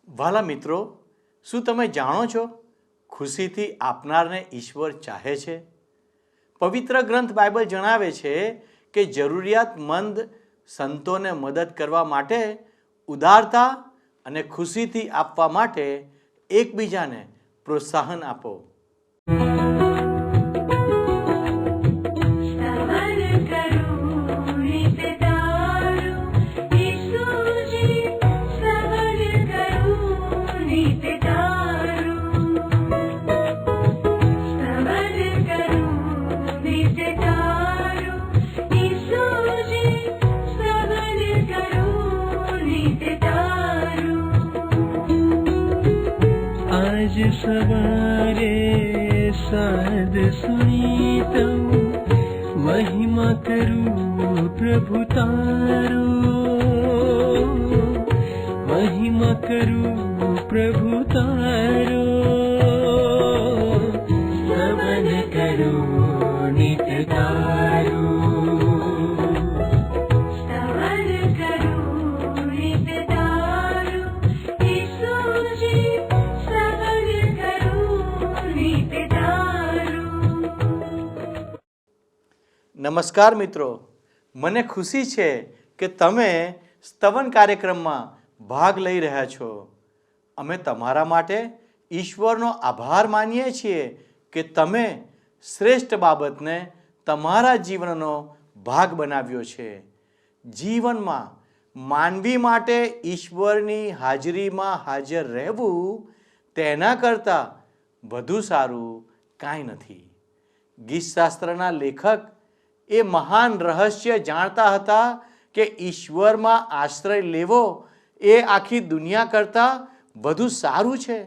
વાલા મિત્રો, શું તમે જાણો છો ખુશીથી આપનારને ઈશ્વર ચાહે છે? પવિત્ર ગ્રંથ બાઇબલ જણાવે છે કે જરૂરિયાતમંદ સંતોને મદદ કરવા માટે ઉદારતા અને ખુશીથી આપવા માટે એકબીજાને પ્રોત્સાહન આપો. आज सवारे साध सुनी तऊ महिमा करूं प्रभु तारो, महिमा करूं प्रभु तारो, स्तवन करूं नित्य तारो. નમસ્કાર મિત્રો, મને ખુશી છે કે તમે સ્તવન કાર્યક્રમમાં ભાગ લઈ રહ્યા છો. અમે તમારા માટે ઈશ્વરનો આભાર માનીએ છીએ કે તમે શ્રેષ્ઠ બાબતને તમારા જીવનનો ભાગ બનાવ્યો છે. જીવનમાં માનવી માટે ઈશ્વરની હાજરીમાં હાજર રહેવું તેના કરતાં વધુ સારું કાંઈ નથી. ગીતશાસ્ત્રના લેખક એ મહાન રહસ્ય જાણતા હતા કે ઈશ્વરમાં આશ્રય લેવો એ આખી દુનિયા કરતાં વધુ સારું છે.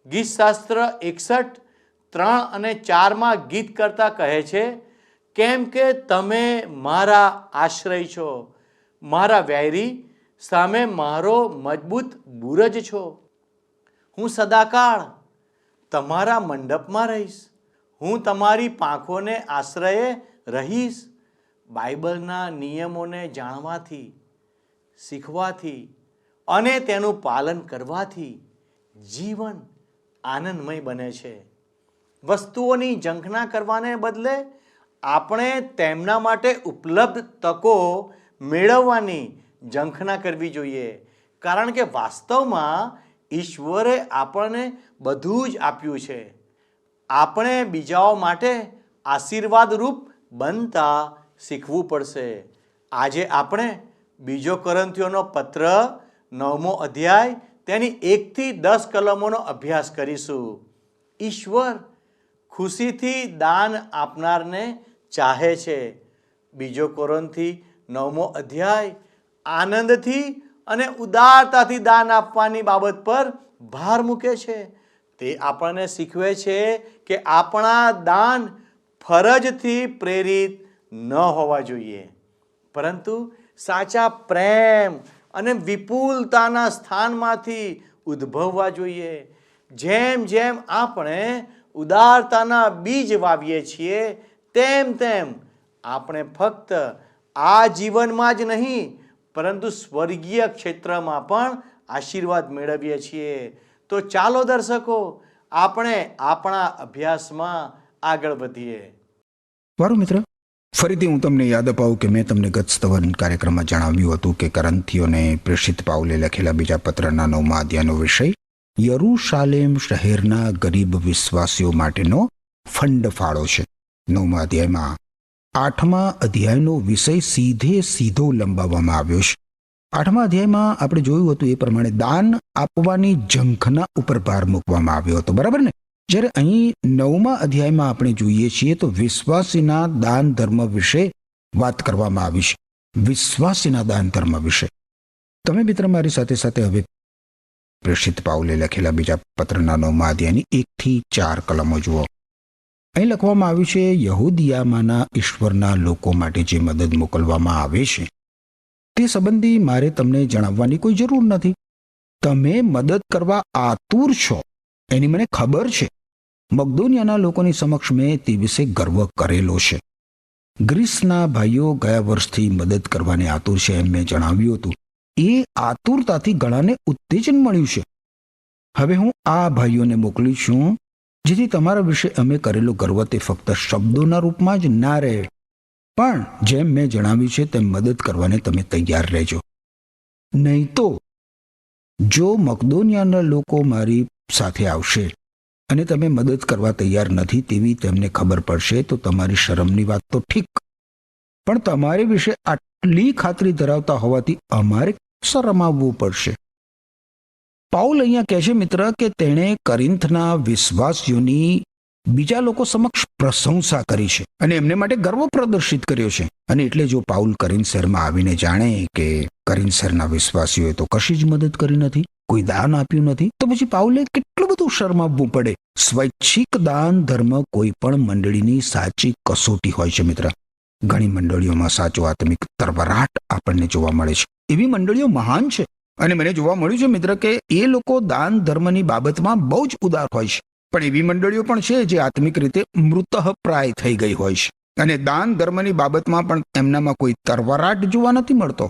ગીતશાસ્ત્ર 61:3 અને 4 ગીત કરતા કહે છે, કેમ કે તમે મારા આશ્રય છો, મારા વૈરી સામે મારો મજબૂત બુરજ છો. હું સદાકાળ તમારા મંડપમાં રહીશ, હું તમારી પાંખોને આશ્રયે રહીશ. બાઇબલના નિયમોને જાણવાથી, શીખવાથી અને તેનું પાલન કરવાથી જીવન આનંદમય બને છે. વસ્તુઓની ઝંખના કરવાને બદલે આપણે તેમના માટે ઉપલબ્ધ તકો મેળવવાની ઝંખના કરવી જોઈએ, કારણ કે વાસ્તવમાં ઈશ્વરે આપણને બધું જ આપ્યું છે. આપણે બીજાઓ માટે આશીર્વાદરૂપ બનતા શીખવું પડશે. આજે આપણે બીજો કોરિન્થીયોનો પત્ર 9મો અધ્યાય તેની 1 થી 10 કલમોનો અભ્યાસ કરીશું. ઈશ્વર ખુશીથી દાન આપનારને ચાહે છે. બીજો કોરિન્થી 9મો અધ્યાય આનંદથી અને ઉદારતાથી દાન આપવાની બાબત પર ભાર મૂકે છે. તે આપણને શીખવે છે કે આપણા દાન ફરજથી પ્રેરિત ન હોવા જોઈએ, પરંતુ સાચા પ્રેમ અને વિપુલતાના સ્થાનમાંથી ઉદ્ભવવા જોઈએ. જેમ જેમ આપણે ઉદારતાના બીજ વાવીએ છીએ, તેમ તેમ આપણે ફક્ત આ જીવનમાં જ નહીં, પરંતુ સ્વર્ગીય ક્ષેત્રમાં પણ આશીર્વાદ મેળવીએ છીએ. તો ચાલો દર્શકો, આપણે આપણા અભ્યાસમાં આગળ વધીએ. વારું મિત્ર, ફરીથી હું તમને યાદ અપાવું કે મેં તમને ગત સ્તવન કાર્યક્રમમાં જણાવ્યું હતું કે કરંથીઓને પ્રેષિત પાઉલે લખેલા બીજા પત્રના 9મા અધ્યાયનો વિષય યરૂશાલેમ શહેરના ગરીબ વિશ્વાસીઓ માટેનો ફંડ ફાળો છે. 9મા અધ્યાયમાં 8મા અધ્યાયનો વિષય સીધો લંબાવવામાં આવ્યો છે. 8મા અધ્યાયમાં આપણે જોયું હતું એ પ્રમાણે દાન આપવાની ઝંખના ઉપર ભાર મૂકવામાં આવ્યો હતો, બરાબર ને? જ્યારે અહીં 9મા અધ્યાયમાં આપણે જોઈએ છીએ તો વિશ્વાસીના દાન ધર્મ વિશે વાત કરવામાં આવી છે. વિશ્વાસીના દાન ધર્મ વિશે તમે મિત્ર મારી સાથે સાથે હવે પ્રેષિત પાઉલે લખેલા બીજા પત્રના 9મા અધ્યાયની 1 થી 4 કલમો જુઓ. અહીં લખવામાં આવ્યું છે, યહૂદિયામાંના ઈશ્વરના લોકો માટે જે મદદ મોકલવામાં આવે છે તે સંબંધી મારે તમને જણાવવાની કોઈ જરૂર નથી. તમે મદદ કરવા આતુર છો એની મને ખબર છે. મકદોનિયાના લોકોની સમક્ષ મેં તે વિશે ગર્વ કરેલો છે. ગ્રીસના ભાઈઓ ગયા વર્ષથી મદદ કરવાને આતુર છે એમ મેં જણાવ્યું હતું. એ આતુરતાથી ઘણાને ઉત્તેજન મળ્યું છે. હવે હું આ ભાઈઓને મોકલી છું, જેથી તમારા વિશે અમે કરેલો ગર્વ તે ફક્ત શબ્દોના રૂપમાં જ ના રહે, પણ જેમ મેં જણાવ્યું છે તેમ મદદ કરવાને તમે તૈયાર રહેજો. નહીં તો જો મકદોનિયાના લોકો મારી સાથે આવશે અને તમે મદદ કરવા તૈયાર નથી તેવી તેમને ખબર પડશે તો તમારી શરમની વાત તો ઠીક, પણ તમારી વિશે આટલી ખાતરી ધરાવતા હોવાથી અમારે શરમાવવું પડશે. પાઉલ અહીંયા કહે છે મિત્ર કે તેણે કરિન્થના વિશ્વાસીઓની બીજા લોકો સમક્ષ પ્રશંસા કરી છે અને એમને માટે ગર્વ પ્રદર્શિત કર્યો છે. અને એટલે જો પાઉલ કરિન્થ શહેરમાં આવીને જાણે કે કરિન્થ શહેરના વિશ્વાસીઓએ તો કશી જ મદદ કરી નથી, કોઈ દાન આપ્યું નથી, તો પછી પાઉલે કેટલું બધું શરમાવવું પડે. સ્વૈચ્છિક દાન ધર્મ કોઈ પણ મંડળીની સાચી કસોટી હોય છે મિત્ર. ઘણી મંડળીઓમાં સાચો આત્મિક તરવરાટ આપણને જોવા મળે છે. એવી મંડળીઓ મહાન છે અને મને જોવા મળ્યું છે મિત્ર કે એ લોકો દાન ધર્મની બાબતમાં બહુ જ ઉદાર હોય છે. પણ એવી મંડળીઓ પણ છે જે આત્મિક રીતે મૃતઃપ્રાય થઈ ગઈ હોય છે અને દાન ધર્મની બાબતમાં પણ એમનામાં કોઈ તરવરાટ જોવા નથી મળતો.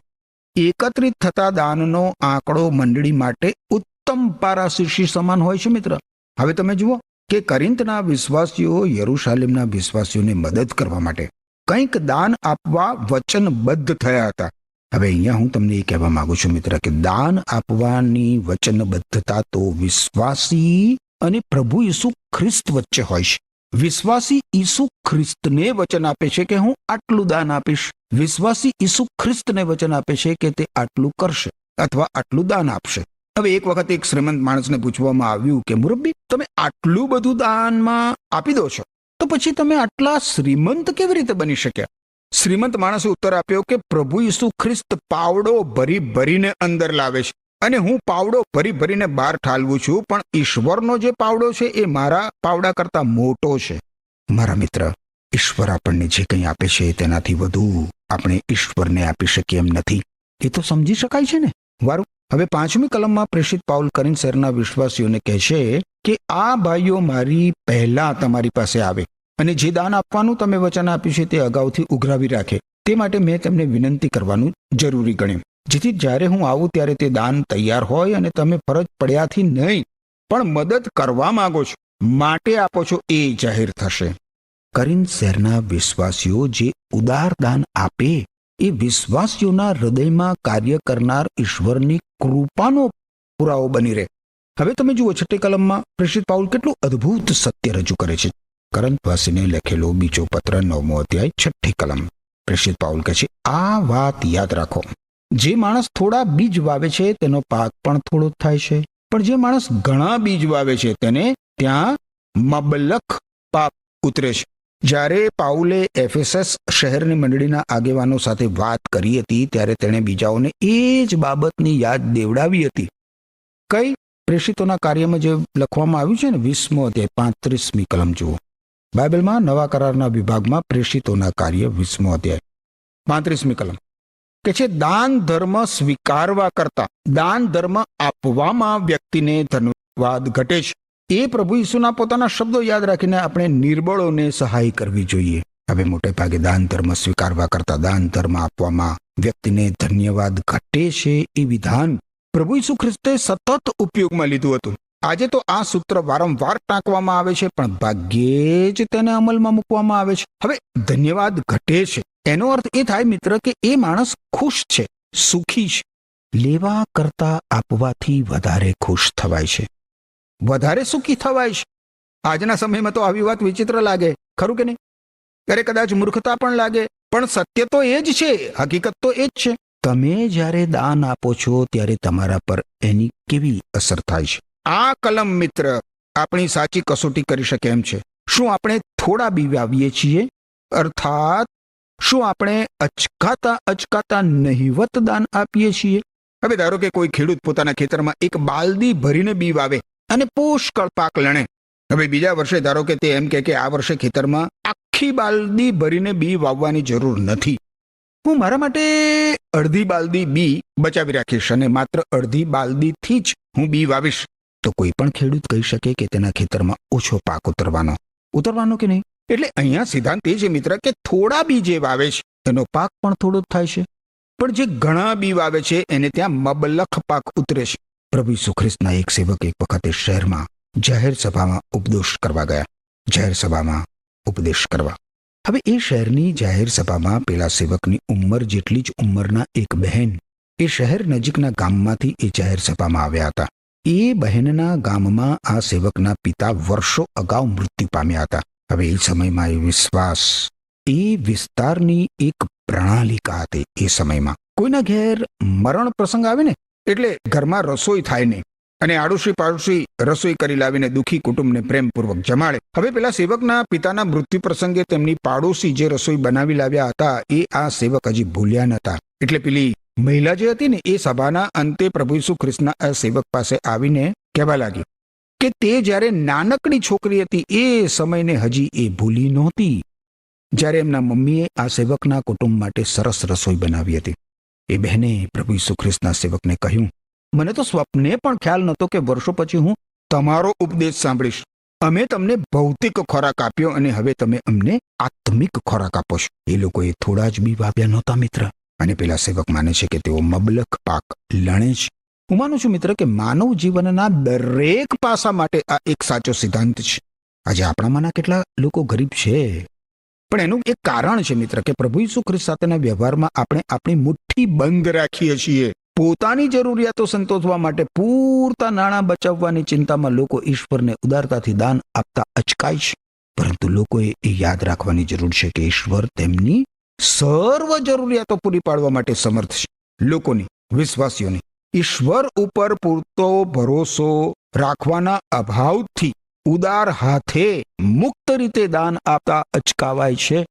એકત્રિત થતા દાનનો આંકડો મંડળી માટે ઉત્તમ પારાશીર્ષી સમાન હોય છે મિત્ર. હવે તમે જુઓ કે કરિન્થના વિશ્વાસીઓ યરૂશાલેમના વિશ્વાસીઓને મદદ કરવા માટે કંઈક દાન આપવા વચનબદ્ધ થયા હતા. હવે અહીંયા હું તમને એ કહેવા માંગુ છું મિત્ર કે દાન આપવાની વચનબદ્ધતા તો વિશ્વાસી અને પ્રભુ ઈસુ ખ્રિસ્ત વચ્ચે હોય છે. વિશ્વાસી ઈસુ ખ્રિસ્તને વચન આપે છે કે હું આટલું દાન આપીશ. વિશ્વાસી ઈસુ ખ્રિસ્તને વચન આપે છે કે તે આટલું કરશે અથવા આટલું દાન આપશે. હવે એક વખત એક શ્રીમંત માણસને પૂછવામાં આવ્યું કે મુરબ્બી, તમે આટલું બધું દાનમાં આપી દો છો, તો પછી તમે આટલા શ્રીમંત કેવી રીતે બની શક્યા? શ્રીમંત માણસે ઉત્તર આપ્યો કે પ્રભુ ઈસુ ખ્રિસ્ત પાવડો ભરી ભરીને અંદર લાવે છે અને હું પાવડો ભરી ભરીને બહાર ઠાલવું છું, પણ ઈશ્વરનો જે પાવડો છે એ મારા પાવડા કરતા મોટો છે. મારા મિત્ર, ઈશ્વર આપણને જે કંઈ આપે છે તેનાથી વધુ આપણે ઈશ્વરને આપી શકીએ એમ નથી. એ તો સમજી શકાય છે ને. વારું. હવે 5મી કલમમાં પ્રેષિત પાઉલ કરિન્થ શહેરના વિશ્વાસીઓને કહે છે કે આ ભાઈઓ મારી પહેલા તમારી પાસે આવે અને જે દાન આપવાનું તમે વચન આપ્યું છે તે અગાઉથી ઉઘરાવી રાખે. તે માટે મેં તેમને વિનંતી કરવાનું જરૂરી ગણ્યું, જેથી જ્યારે હું આવું ત્યારે તે દાન તૈયાર હોય અને તમે ફરજ પડ્યાથી નહીં પણ મદદ કરવા માંગો છો માટે આપો છો એ જાહેર થશે. કરિન્થ શહેરના વિશ્વાસીઓ જે ઉદાર દાન આપે એ વિશ્વાસીઓના હૃદયમાં કાર્ય કરનાર ઈશ્વરની કૃપાનો પુરાવો બની રહે. હવે તમે જુઓ 6ઠી કલમમાં પ્રેષિત પાઉલ કેટલું અદ્ભુત સત્ય રજૂ કરે છે. કરંથવાસીને લખેલો બીજો પત્ર 9મો અધ્યાય 6ઠી કલમ. પ્રેષિત પાઉલ કહે છે, આ વાત યાદ રાખો, જે માણસ થોડા બીજ વાવે છે તેનો પાક પણ થોડો થાય છે, પણ જે માણસ ઘણા બીજ વાવે છે તેને ત્યાં મબલખ પાક ઉતરે છે. જ્યારે પાઉલે એફેસસ શહેરની મંડળીના આગેવાનો સાથે વાત કરી હતી ત્યારે તેણે બીજાઓને એ જ બાબતની યાદ દેવડાવી હતી. કઈ? પ્રેષિતોના કાર્યમાં જે લખવામાં આવ્યું છે ને 20મો અધ્યાય 35મી કલમ જુઓ. બાઇબલમાં નવા કરારના વિભાગમાં પ્રેષિતોના કાર્ય 20મો અધ્યાય 35મી કલમ કે છે, દાન ધર્મ સ્વીકારવા કરતા દાન ધર્મ આપવામાં વ્યક્તિને ધન્યવાદ ઘટે છે. એ પ્રભુ ઈસુના પોતાના શબ્દો યાદ રાખીને આપણે નિર્બળોને સહાય કરવી જોઈએ. હવે મોટે ભાગે દાન ધર્મ સ્વીકારવા કરતા દાન ધર્મ આપવામાં વ્યક્તિને ધન્યવાદ ઘટે છે એ વિધાન પ્રભુ ઈસુ ખ્રિસ્તે સતત ઉપયોગમાં લીધું હતું. આજે તો આ સૂત્ર વારંવાર ટાંકવામાં આવે છે, પણ ભાગ્યે જ તેને અમલમાં મૂકવામાં આવે છે. હવે ધન્યવાદ ઘટે છે એનો અર્થ એ થાય મિત્ર કે એ માણસ ખુશ છે, સુખી છે. લેવા કરતા આપવાથી વધારે ખુશ થવાય છે, વધારે સુખી થવાય છે. આજના સમયમાં તો આવી વાત વિચિત્ર લાગે, ખરું કે નહીં? ત્યારે કદાચ મૂર્ખતા પણ લાગે, પણ સત્ય તો એ જ છે, હકીકત તો એ જ છે. તમે જ્યારે દાન આપો છો ત્યારે તમારા પર એની કેવી અસર થાય છે? આ કલમ મિત્ર આપણી સાચી કસોટી કરી શકે એમ છે. શું આપણે થોડા બી વાવીએ છીએ? અર્થાત શું આપણે અચકાતા નહિવત દાન આપીએ છીએ? હવે ધારો કે કોઈ ખેડૂત પોતાના ખેતરમાં એક બાલદી ભરીને બી વાવે અને પુષ્કળ પાક લણે. હવે બીજા વર્ષે ધારો કે તે એમ કે આ વર્ષે ખેતરમાં આખી બાલદી ભરીને બી વાવવાની જરૂર નથી, હું મારા માટે અડધી બાલદી બી બચાવી રાખીશ અને માત્ર અડધી બાલદીથી જ હું બી વાવીશ. તો કોઈ પણ ખેડૂત કહી શકે કે તેના ખેતરમાં ઓછો પાક ઉતરવાનો કે નહીં? એટલે અહીંયા સિદ્ધાંત એ છે મિત્ર કે થોડા બી જે વાવે છે એનો પાક પણ થોડો જ થાય છે, પણ જે ઘણા બી વાવે છે એને ત્યાં મબલખ પાક ઉતરે છે. પ્રભુ ઈસુ ખ્રિસ્તના એક સેવક એક વખતે શહેરમાં જાહેર સભામાં ઉપદેશ કરવા ગયા. જાહેર સભામાં ઉપદેશ કરવા. હવે એ શહેરની જાહેર સભામાં પેલા સેવકની ઉંમર જેટલી જ ઉંમરના એક બહેન એ શહેર નજીકના ગામમાંથી એ જાહેર સભામાં આવ્યા હતા. એ બહેનના ગામમાં આ સેવકના પિતા વર્ષો અગાઉ મૃત્યુ પામ્યા હતા. હવે એ સમયમાં એ વિશ્વાસ, એ વિસ્તારની એક પ્રણાલિકા હતી. એ સમયમાં કોઈના ઘેર મરણ પ્રસંગ આવે ને એટલે ઘરમાં રસોઈ થાય નહીં અને આડોશી પાડોશી રસોઈ કરી લાવીને દુઃખી કુટુંબને પ્રેમપૂર્વક જમાડે. હવે પેલા સેવકના પિતાના મૃત્યુ પ્રસંગે તેમની પાડોશી જે રસોઈ બનાવી લાવ્યા હતા એ આ સેવક હજી ભૂલ્યા નતા. એટલે પેલી મહિલા જે હતી ને એ સભાના અંતે પ્રભુ ઈસુ ખ્રિસ્તના આ સેવક પાસે આવીને કહેવા લાગી કે તે જ્યારે નાનકડી છોકરી હતી એ સમયને હજી એ ભૂલી નહોતી જ્યારે એમના મમ્મીએ આ સેવકના કુટુંબ માટે સરસ રસોઈ બનાવી હતી. એ બહેને પ્રભુ ઈસુ ખ્રિસ્તના સેવકને કહ્યું, મને તો સ્વપ્ને પણ ખ્યાલ નહોતો કે વર્ષો પછી હું તમારો ઉપદેશ સાંભળીશ. અમે તમને ભૌતિક ખોરાક આપ્યો અને હવે તમે અમને આત્મિક ખોરાક આપો છો. એ લોકોએ થોડા જ બી વાવ્યા નહોતા મિત્ર. અને પેલા સેવક માને છે કે તેઓ મબલખ પાક લણે છે. હું માનું છું મિત્ર કે માનવ જીવનના દરેક પાસા માટે આ એક સાચો સિદ્ધાંત છે. આજે આપણામાંના કેટલા લોકો ગરીબ છે, પણ એનું એક કારણ છે મિત્ર કે પ્રભુ ઈસુ ખ્રિસ્ત સાથેના વ્યવહારમાં આપણે આપણી મુઠ્ઠી બંધ રાખીએ છીએ. પોતાની જરૂરિયાતો સંતોષવા માટે પૂરતા નાણાં બચાવવાની ચિંતામાં લોકો ઈશ્વરને ઉદારતાથી દાન આપતા અચકાય છે. પરંતુ લોકોએ એ યાદ રાખવાની જરૂર છે કે ઈશ્વર તેમની સર્વ જરૂરિયાતો પૂરી પાડવા માટે સમર્થ છે. લોકોની, વિશ્વાસીઓની ઈશ્વર ઉપર પૂરતો ભરોસો રાખવાના અભાવથી ઉદાર હાથે મુક્ત રીતે દાન આપતા અચકાવાય છે.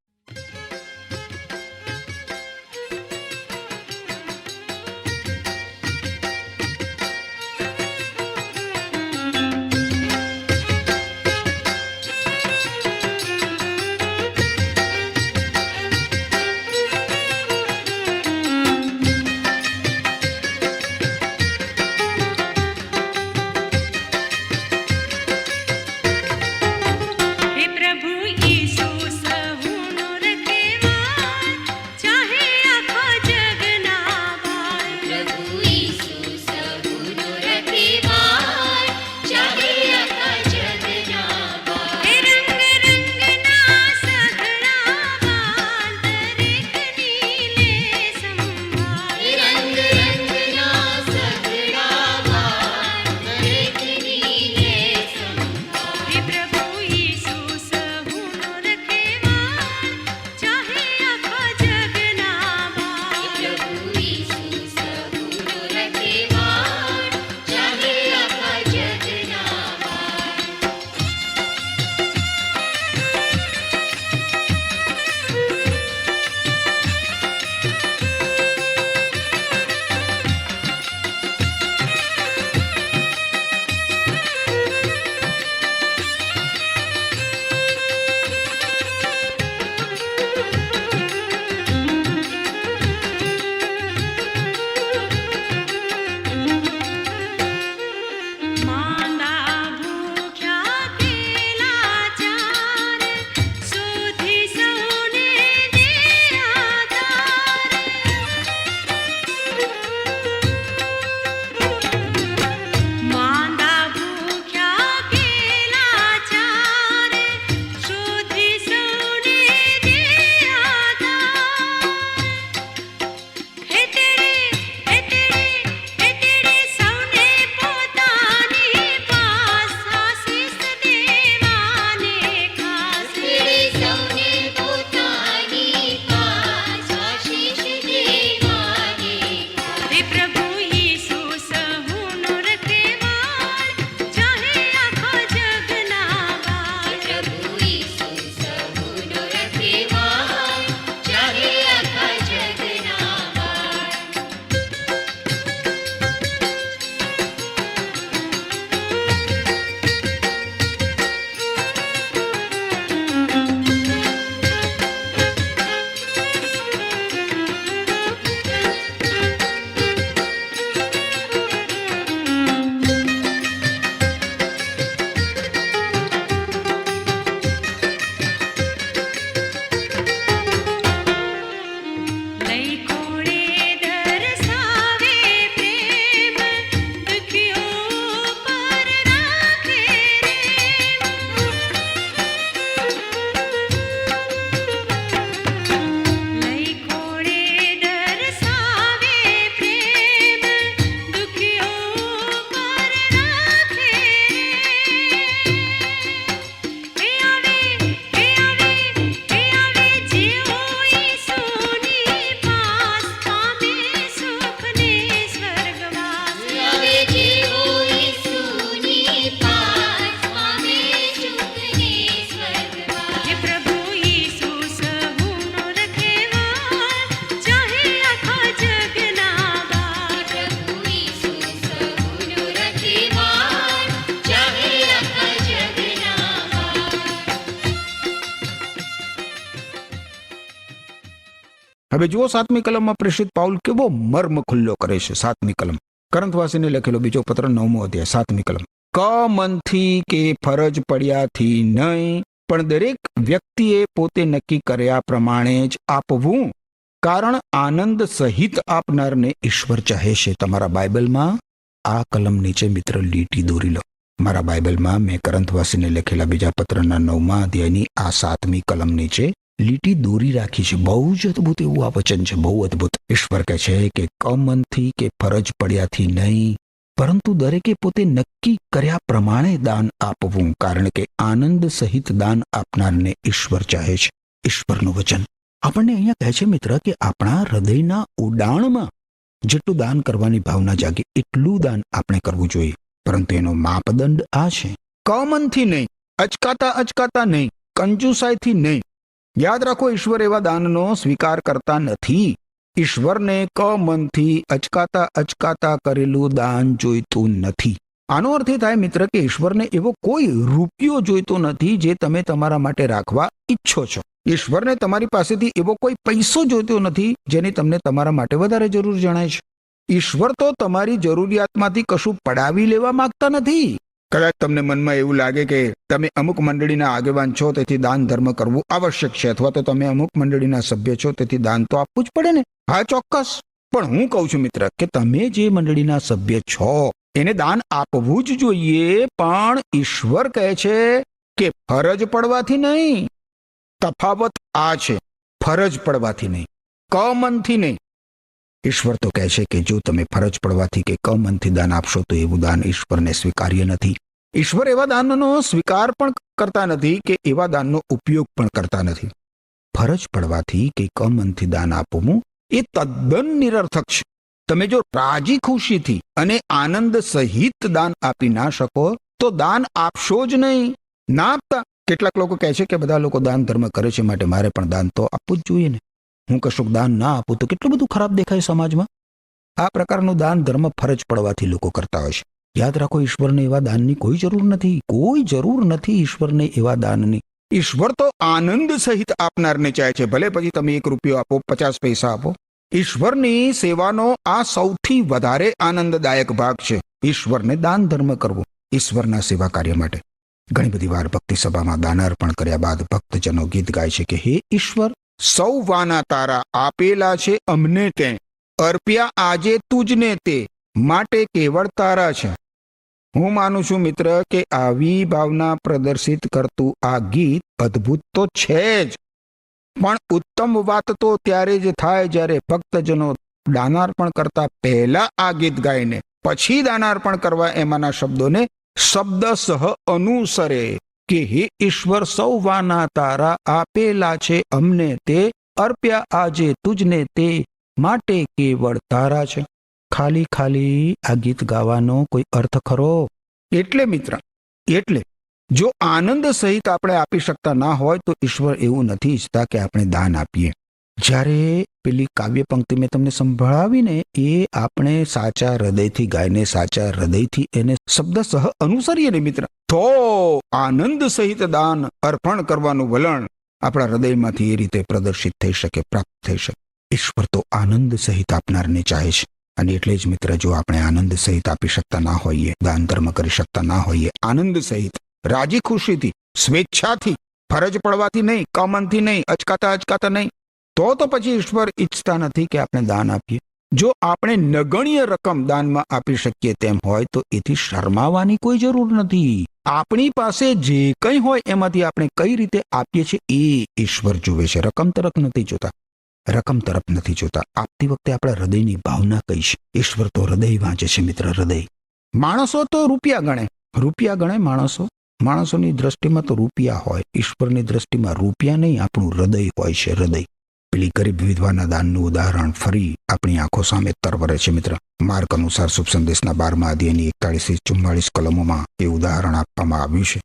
हे प्रभु यीशु सहु હવે જુઓ 7મી કલમમાં પ્રેષિત પાઉલ કેવો મર્મ ખુલ્લો કરે છે. 7મી કલમ કરંથવાસીને લખેલો બીજો પત્ર 9મો અધ્યાય 7મી કલમ. ક મનથી કે ફરજ પડ્યાથી નહીં, પણ દરેક વ્યક્તિએ પોતે નક્કી કર્યા પ્રમાણે જ આપવું, કારણ આનંદ સહિત આપનારને ઈશ્વર ચાહે છે. તમારા બાઇબલમાં આ કલમ નીચે મિત્ર લીટી દોરી લો. મારા બાઇબલમાં મેં કરંથવાસીને લખેલા બીજા પત્રના 9મા અધ્યાયની આ 7મી કલમ નીચે લીટી દોરી રાખી છે. બહુ જ અદભુત એવું આ વચન છે, બહુ અદભુત. ઈશ્વર કહે છે કે કમનથી કે ફરજ પડ્યાથી નહીં, પરંતુ દરેકે પોતે નક્કી કર્યા પ્રમાણે દાન આપવું, કારણ કે આનંદ સહિત દાન આપનારને ઈશ્વર ચાહે છે. ઈશ્વરનું વચન આપણને અહીંયા કહે છે મિત્ર કે આપણા હૃદયના ઉડાણમાં જેટલું દાન કરવાની ભાવના જાગે એટલું દાન આપણે કરવું જોઈએ, પરંતુ એનો માપદંડ આ છે, કમનથી નહીં, અચકાતા નહીં, કંજુસાઈથી નહીં. યાદ રાખો, ઈશ્વર એવા દાનનો સ્વીકાર કરતા નથી. ઈશ્વરને કમનથી અચકાતા કરેલું દાન જોઈતું નથી. આનો અર્થ એ થાય મિત્ર કે ઈશ્વરને એવો કોઈ રૂપિયો જોઈતો નથી જે તમે તમારા માટે રાખવા ઈચ્છો છો. ઈશ્વરને તમારી પાસેથી એવો કોઈ પૈસો જોઈતો નથી જેની તમને તમારા માટે વધારે જરૂર જણાય છે. ઈશ્વર તો તમારી જરૂરિયાતમાંથી કશું પડાવી લેવા માંગતા નથી. કદાચ તમને મનમાં એવું લાગે કે તમે અમુક મંડળીના આગેવાન છો તેથી દાન ધર્મ કરવું આવશ્યક છે, અથવા તો તમે અમુક મંડળીના સભ્ય છો તેથી દાન તો આપવું જ પડે ને. હા, ચોક્કસ. પણ હું કહું છું મિત્ર કે તમે જે મંડળીના સભ્ય છો એને દાન આપવું જ જોઈએ, પણ ઈશ્વર કહે છે કે ફરજ પડવાથી નહીં. તફાવત આ છે, ફરજ પડવાથી નહીં, કમનથી નહીં. ઈશ્વર તો કહે છે કે જો તમે ફરજ પડવાથી કે કમનથી દાન આપશો તો એવું દાન ઈશ્વરને સ્વીકાર્ય નથી. ઈશ્વર એવા દાનનો સ્વીકાર પણ કરતા નથી કે એવા દાનનો ઉપયોગ પણ કરતા નથી. ફરજ પડવાથી કે કમનથી દાન આપવું એ તદ્દન નિરર્થક છે. તમે જો રાજી ખુશીથી અને આનંદ સહિત દાન આપી ના શકો તો દાન આપશો જ નહીં. ના આપતા. કેટલાક લોકો કહે છે કે બધા લોકો દાન ધર્મ કરે છે માટે મારે પણ દાન તો આપવું જ જોઈએ ને. હું કશુંક દાન ના આપું તો કેટલું બધું ખરાબ દેખાય સમાજમાં. આ પ્રકારનું દાન ધર્મ ફરજ પડવાથી લોકો કરતા હોય છે. યાદ રાખો, ઈશ્વરને એવા દાનની કોઈ જરૂર નથી. કોઈ જરૂર નથી ઈશ્વરને એવા દાનની. ઈશ્વર તો આનંદ સહિત આપનારને ચાહે છે. ભલે પછી તમે 1 રૂપિયો આપો, 50 પૈસા આપો. ઈશ્વરની સેવાનો આ સૌથી વધારે આનંદદાયક ભાગ છે. ઈશ્વરને દાન ધર્મ કરવો ઈશ્વરના સેવા કાર્ય માટે. ઘણી બધી વાર ભક્તિ સભામાં દાનાર્પણ કર્યા બાદ ભક્તજનો ગીત ગાય છે કે હે ઈશ્વર, સૌ વાના તારા આપેલા છે અમને તે, અર્પ્યા આજે તુજને તે, માટે કેવળ તારા છે. હું માનું છું મિત્ર કે આવી ભાવના પ્રદર્શિત કરતું આ ગીત અદ્ભુત તો છે જ, પણ ઉત્તમ વાત તો ત્યારે જ થાય જ્યારે ભક્તજનો દાનાર્પણ કરતા પહેલા આ ગીત ગાઈને પછી દાનાર્પણ કરવા એમાંના શબ્દોને શબ્દસઃ અનુસરે કે હે ઈશ્વર, સૌ વાના તારા આપેલા છે અમને તે, અર્પ્યા આજે તુજને તે, માટે કેવળ તારા છે. ખાલી આ ગીત ગાવાનો કોઈ અર્થ ખરો? એટલે મિત્ર, એટલે જો આનંદ સહિત આપણે આપી શકતા ના હોય તો ઈશ્વર એવું નથી ઈચ્છતા કે આપણે દાન આપીએ. જ્યારે પેલી કાવ્ય પંક્તિ મેં તમને સંભળાવીને એ આપણે સાચા હૃદયથી ગાઈને સાચા હૃદયથી એને શબ્દસઃ અનુસરીએ ને મિત્ર, તો આનંદ સહિત દાન અર્પણ કરવાનું વલણ આપણા હૃદયમાંથી એ રીતે પ્રદર્શિત થઈ શકે, પ્રાપ્ત થઈ શકે. ઈશ્વર તો આનંદ સહિત આપનારને ચાહે છે. અને એટલે જ મિત્ર, જો આપણે આનંદ સહિત આપી શકતા ના હોઈએ, દાન ધર્મ કરી શકતા ના હોઈએ, આનંદ સહિત રાજી ખુશીથી, સ્વેચ્છાથી, ફરજ પડવાથી નહીં, કમનથી નહીં, અચકાતા નહીં, તો પછી ઈશ્વર ઈચ્છતા નથી કે આપણે દાન આપીએ. જો આપણે નગણ્ય રકમ દાનમાં આપી શકીએ તેમ હોય તો એથી શરમાવાની કોઈ જરૂર નથી. આપણી પાસે જે કંઈ હોય એમાંથી આપણે કઈ રીતે આપીએ છીએ એ ઈશ્વર જુએ છે. રકમ તરફ નથી જોતા. આપતી વખતે આપણા હૃદયની ભાવના કઈ છે. ઈશ્વર તો હૃદય વાંચે છે મિત્ર, હૃદય. માણસો તો રૂપિયા ગણે માણસોની દ્રષ્ટિમાં તો રૂપિયા હોય. ઈશ્વરની દ્રષ્ટિમાં રૂપિયા નહીં, આપણું હૃદય હોય છે, હૃદય. પેલી ગરીબ વિધવાના દાનનું ઉદાહરણ ફરી આપણી આંખો સામે તરવરે છે મિત્ર. માર્ક અનુસાર શુભ સંદેશના 12મા અધ્યાયની 41-44 કલમોમાં એ ઉદાહરણ આપવામાં આવ્યું છે.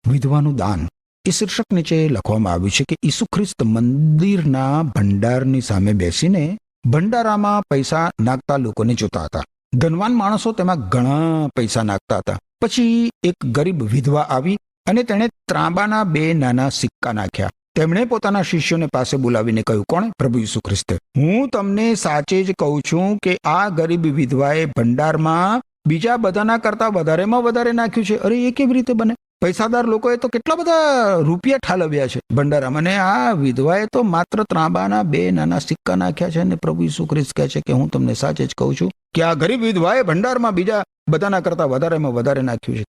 વિધવાનું દાન એ શીર્ષક નીચે લખવામાં આવ્યું છે કે ઈસુ ખ્રિસ્ત મંદિરના ભંડારની સામે બેસીને ભંડારામાં પૈસા નાખતા લોકોને જોતા હતા. ધનવાન માણસો તેમાં ઘણા પૈસા નાખતા હતા. પછી એક ગરીબ વિધવા આવી અને તેણે ત્રાંબાના 2 નાના સિક્કા નાખ્યા. તેમણે પોતાના શિષ્યોને પાસે બોલાવીને કહ્યું, કોણે? પ્રભુ ઈસુ ખ્રિસ્તે. હું તમને સાચે જ કહું છું કે આ ગરીબ વિધવાએ ભંડારમાં બીજા બધાના કરતા વધારેમાં વધારે નાખ્યું છે. અરે એ કેવી રીતે બને? પૈસાદાર લોકોએ તો કેટલા બધા રૂપિયા ઠાલવ્યા છે ભંડારામાં, અને આ વિધવાએ તો માત્ર ત્રાંબાના 2 નાના સિક્કા નાખ્યા છે. અને પ્રભુ ઈસુ ખ્રિસ્ત કહે છે કે હું તમને સાચે જ કહું છું કે આ ગરીબ વિધવાએ ભંડારમાં બીજા બધાના કરતા વધારેમાં વધારે નાખ્યું છે.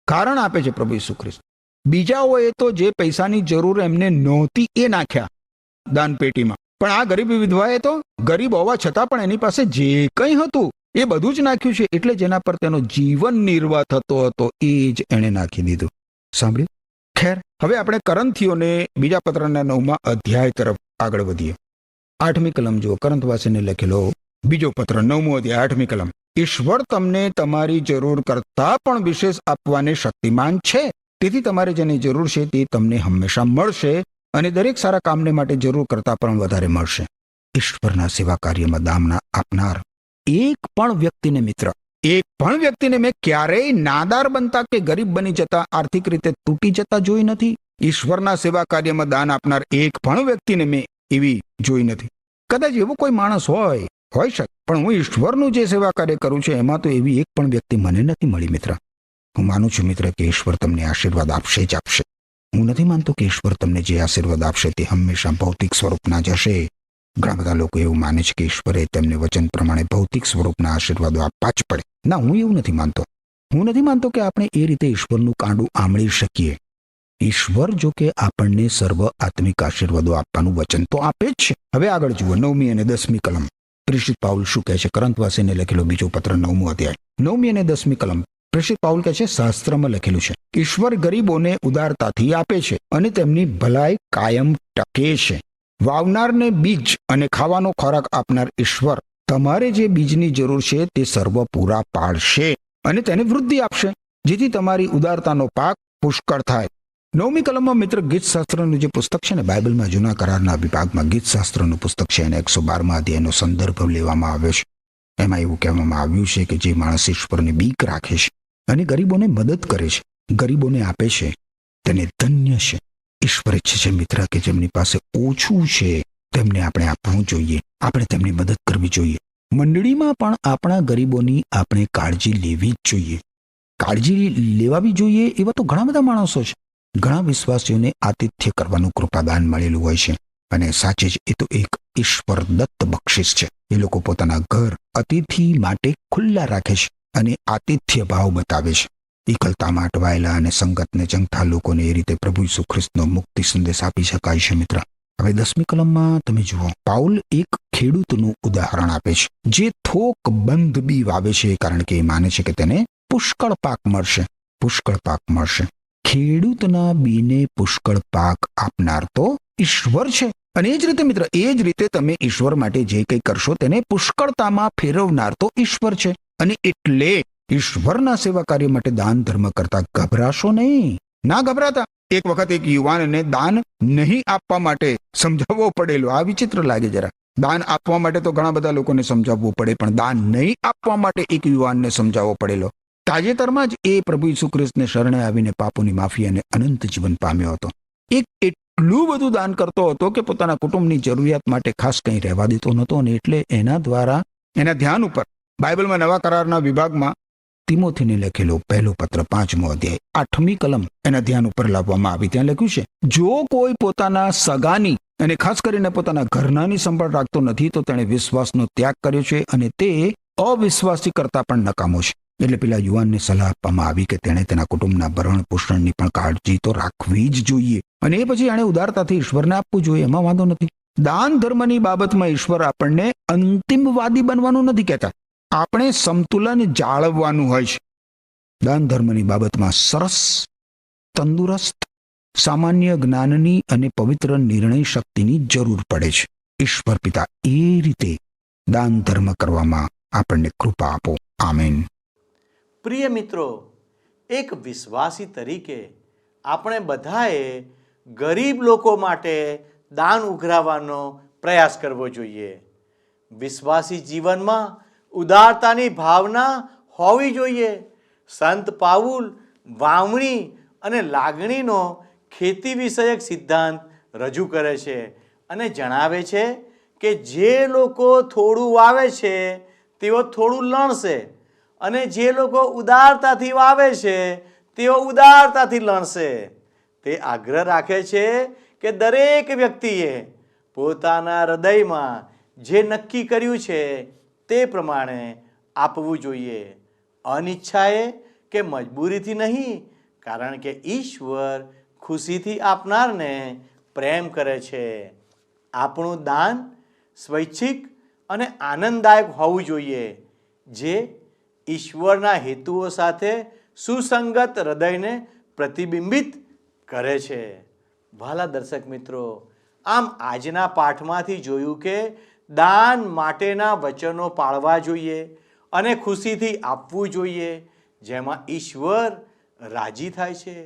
કારણ આપે છે પ્રભુ ઈસુ ખ્રિસ્ત. બીજાઓએ તો જે પૈસાની જરૂર એમને નહોતી એ નાખ્યા દાન પેટીમાં, પણ આ ગરીબ વિધવાએ તો ગરીબ હોવા છતાં પણ એની પાસે જે કંઈ હતું એ બધું જ નાખ્યું છે. એટલે જેના પર તેનો જીવન નિર્વાહ થતો હતો એ જ એણે નાખી દીધું. સાંભળ્યું? ખેર, હવે આપણે કરંથીઓને બીજા પત્રના 9મા અધ્યાય તરફ આગળ વધીએ. 8મી કલમ જુઓ, કરંથવાસીને લખેલો બીજો પત્ર 9મો અધ્યાય 8મી કલમ. ઈશ્વર તમને તમારી જરૂર કરતા પણ વિશેષ આપવાને શક્તિમાન છે. તેથી તમારે જેની જરૂર છે તે તમને હંમેશા મળશે અને દરેક સારા કામને માટે જરૂર કરતા પણ વધારે મળશે. ઈશ્વરના સેવા કાર્યમાં દાન આપનાર એક પણ વ્યક્તિને મેં ક્યારેય નાદાર બનતા કે ગરીબ બની જતા, આર્થિક રીતે તૂટી જતા જોઈ નથી. ઈશ્વરના સેવા કાર્યમાં દાન આપનાર એક પણ વ્યક્તિને મેં એવી જોઈ નથી. કદાચ એવો કોઈ માણસ હોઈ શકે, પણ હું ઈશ્વરનું જે સેવા કાર્ય કરું છું એમાં તો એવી એક પણ વ્યક્તિ મને નથી મળી. મિત્ર, હું માનું છું મિત્ર કે ઈશ્વર તમને આશીર્વાદ આપશે જ આપશે. હું નથી માનતો કે ઈશ્વર તમને જે આશીર્વાદ આપશે તે હંમેશા ભૌતિક સ્વરૂપના જ હશે. ઘણા બધા લોકો એવું માને છે કે ઈશ્વરે તેમને વચન પ્રમાણે ભૌતિક સ્વરૂપના આશીર્વાદો આપવા જ પડે. ના, હું એવું નથી માનતો. હું નથી માનતો કે આપણે એ રીતે ઈશ્વરનું કાંડું આમળી શકીએ. ઈશ્વર જો કે આપણને સર્વ આત્મિક આશીર્વાદો આપવાનું વચન તો આપે જ છે. હવે આગળ જુઓ 9મી અને 10મી કલમ. પ્રેષિત પાઉલ શું કહે છે? કરંથવાસીને લખેલો બીજો પત્ર 9મો અધ્યાય 9મી અને 10મી કલમ. પ્રેષિત પાઉલ કહે છે, શાસ્ત્રમાં લખેલું છે, ઈશ્વર ગરીબોને ઉદારતાથી આપે છે અને તેમની ભલાઈ કાયમ ટકે છે. વાવનારને બીજ અને ખાવાનો ખોરાક આપનાર ઈશ્વર તમારે જે બીજની જરૂર છે તે સર્વ પૂરા પાડશે અને તેને વૃદ્ધિ આપશે, જેથી તમારી ઉદારતાનો પાક પુષ્કળ થાય. 9મી કલમમાં મિત્ર ગીતશાસ્ત્રનું જે પુસ્તક છે ને, બાઇબલમાં જૂના કરારના વિભાગમાં ગીતશાસ્ત્રનું પુસ્તક છે અને 112મા અધ્યાયનો સંદર્ભ લેવામાં આવ્યો છે. એમાં એવું કહેવામાં આવ્યું છે કે જે માણસ ઈશ્વરની બીક રાખે છે અને ગરીબોને મદદ કરે છે, ગરીબોને આપે છે, તેને ધન્ય છે. ઈશ્વર ઈચ્છે છે મિત્ર કે જેમની પાસે ઓછું છે તેમને આપણે આપવું જોઈએ, આપણે તેમની મદદ કરવી જોઈએ. મંડળીમાં પણ આપણા ગરીબોની આપણે કાળજી લેવી જ જોઈએ. કાળજી લેવાવી જોઈએ એવા તો ઘણા બધા માણસો છે. ઘણા વિશ્વાસીઓને આતિથ્ય કરવાનું કૃપાદાન મળેલું હોય છે અને સાચે જ એ તો એક ઈશ્વર દત્ત બક્ષિસ છે. એ લોકો પોતાના ઘર અતિથિ માટે ખુલ્લા રાખે છે અને આતિથ્ય ભાવ બતાવે છે. એકલતામાં અટવાયેલા અને સંગતને જંગતા લોકોને એ રીતે પ્રભુ ઈસુ ખ્રિસ્તનો મુક્તિ સંદેશ આપી શકાય છે. મિત્ર, હવે 10મી કલમમાં તમે જુઓ, પાઉલ એક ખેડૂતનું ઉદાહરણ આપે છે જે થોક બંધ બી વાવે છે કારણ કે એ માને છે કે તેને પુષ્કળ પાક મળશે. પુષ્કળ પાક મળશે. ખેડૂતના બીને પુષ્કળ પાક આપનાર તો ઈશ્વર છે. અને એ જ રીતે મિત્ર, એ જ રીતે તમે ઈશ્વર માટે જે કંઈ કરશો તેને પુષ્કળતામાં ફેરવનાર તો ઈશ્વર છે. અને એટલે ઈશ્વરના સેવા કાર્ય માટે દાન ધર્મ કરતા ગભરાશો નહીં. ના ગભરાતા. એક વખત એક યુવાનને દાન નહીં આપવા માટે સમજાવવો પડેલો. આ વિચિત્ર લાગે જરા. દાન આપવા માટે તો ઘણા બધા લોકોને સમજાવવું પડે, પણ દાન નહીં આપવા માટે એક યુવાનને સમજાવવો પડેલો. તાજેતરમાં જ એ પ્રભુ ઈસુ ખ્રિસ્તને શરણે આવીને પાપોની માફી અને અનંત જીવન પામ્યો હતો. એક એટલું બધું દાન કરતો હતો કે પોતાના કુટુંબની જરૂરિયાત માટે ખાસ કંઈ રહેવા દેતો નહોતો. અને એટલે એના દ્વારા એના ધ્યાન ઉપર બાઇબલમાં નવા કરારના વિભાગમાં તિમોથીને લખેલો પહેલો પત્ર 5મો અધ્યાય 8મી કલમ એના ધ્યાન ઉપર લાવવામાં આવી. ત્યાં લખ્યું છે, જો કોઈ પોતાના સગાની અને ખાસ કરીને પોતાના ઘરનાની સંભાળ રાખતો નથી તો તેણે વિશ્વાસનો ત્યાગ કર્યો છે અને તે અવિશ્વાસી કરતા પણ નકામો છે. એટલે પેલા યુવાનને સલાહ આપવામાં આવી કે તેણે તેના કુટુંબના ભરણ પોષણની પણ કાળજી તો રાખવી જ જોઈએ અને એ પછી એણે ઉદારતાથી ઈશ્વરને આપવું જોઈએ. એમાં વાંધો નથી. દાન ધર્મની બાબતમાં ઈશ્વર આપણને અંતિમવાદી બનવાનું નથી કહેતા, આપણે સંતુલન જાળવવાનું હોય છે. દાન ધર્મની બાબતમાં સરસ, તંદુરસ્ત, સામાન્ય જ્ઞાનની અને પવિત્ર નિર્ણય શક્તિની જરૂર પડે છે. ઈશ્વર પિતા એ રીતે દાન ધર્મ કરવામાં આપણને કૃપા આપો. આમેન. પ્રિય મિત્રો, એક વિશ્વાસી તરીકે આપણે બધાએ ગરીબ લોકો માટે દાન ઉઘરાવવાનો પ્રયાસ કરવો જોઈએ. વિશ્વાસી જીવનમાં ઉદારતાની ભાવના હોવી જોઈએ. સંત પાઉલ વાવણી અને લાગણીનો ખેતી વિષયક સિદ્ધાંત રજૂ કરે છે અને જણાવે છે કે જે લોકો થોડું વાવે છે તેઓ થોડું લણશે અને જે લોકો ઉદારતાથી વાવે છે તેઓ ઉદારતાથી લણશે. તે આગ્રહ રાખે છે કે દરેક વ્યક્તિએ પોતાના હૃદયમાં જે નક્કી કર્યું છે તે પ્રમાણે આપવું જોઈએ. અનિચ્છાએ કે મજબૂરીથી નહીં, કારણ કે ઈશ્વર ખુશીથી આપનારને પ્રેમ કરે છે. આપણું દાન સ્વૈચ્છિક અને આનંદદાયક હોવું જોઈએ, જે ઈશ્વરના હેતુઓ સાથે સુસંગત હૃદયને પ્રતિબિંબિત કરે છે. વહાલા દર્શક મિત્રો, આમ આજના પાઠમાંથી જોયું કે દાન માટેના વચનો પાળવા જોઈએ અને ખુશીથી આપવું જોઈએ, જેમાં ઈશ્વર રાજી થાય છે.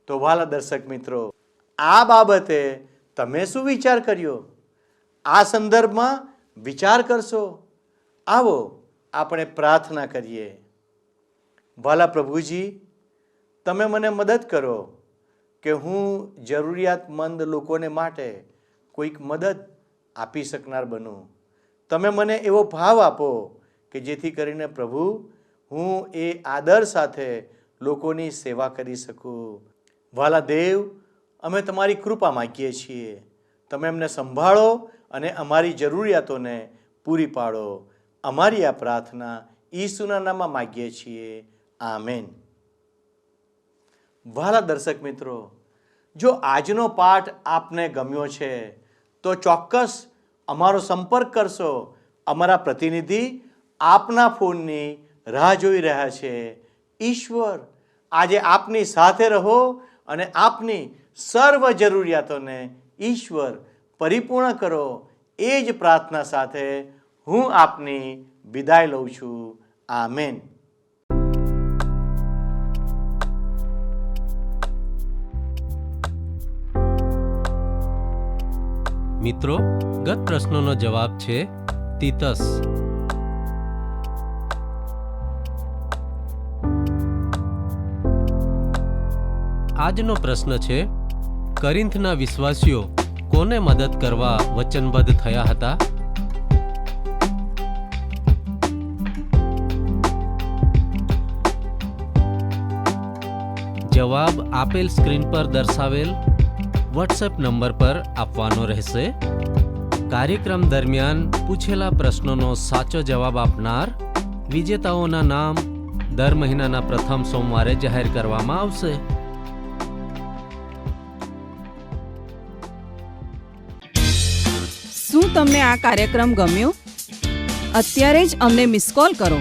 તો વહાલા દર્શક મિત્રો, આ બાબતે તમે શું વિચાર કર્યો? આ સંદર્ભમાં વિચાર કરશો? આવો આપણે પ્રાર્થના કરીએ. વહાલા પ્રભુજી, તમે મને મદદ કરો કે હું જરૂરિયાતમંદ લોકોને માટે કોઈક મદદ આપી શકનાર બનું. તમે મને એવો ભાવ આપો કે જેથી કરીને પ્રભુ હું એ આદર સાથે લોકોની સેવા કરી શકું. વહાલા દેવ, અમે તમારી કૃપા માગીએ છીએ. તમે અમને સંભાળો અને અમારી જરૂરિયાતોને પૂરી પાડો. અમારી આ પ્રાર્થના ઈસુના નામમાં માગીએ છીએ. આમેન. વહાલા દર્શક મિત્રો, જો આજનો પાઠ આપને ગમ્યો છે તો ચોક્કસ અમારો સંપર્ક કરશો. અમારા પ્રતિનિધિ આપના ફોનની રાહ જોઈ રહ્યા છે. ઈશ્વર આજે આપની સાથે રહો અને આપની સર્વ જરૂરિયાતોને ઈશ્વર પરિપૂર્ણ કરો. એ જ પ્રાર્થના સાથે હું આપની વિદાય લઉં છું. આમેન. મિત્રો, ગત પ્રશ્નોનો જવાબ છે તીતસ. આજનો પ્રશ્ન છે, કોરિન્થના વિશ્વાસીઓ કોને મદદ કરવા વચનબદ્ધ થયા હતા? જવાબ આપેલ સ્ક્રીન પર દર્શાવેલ વોટ્સએપ નંબર પર આપવાનો રહેશે. કાર્યક્રમ દરમિયાન પૂછેલા પ્રશ્નોનો સાચો જવાબ આપનાર વિજેતાઓના નામ દર મહિનાના પ્રથમ સોમવારે જાહેર કરવામાં આવશે. શું તમને આ કાર્યક્રમ ગમ્યો? અત્યારે જ અમને મિસ કોલ કરો.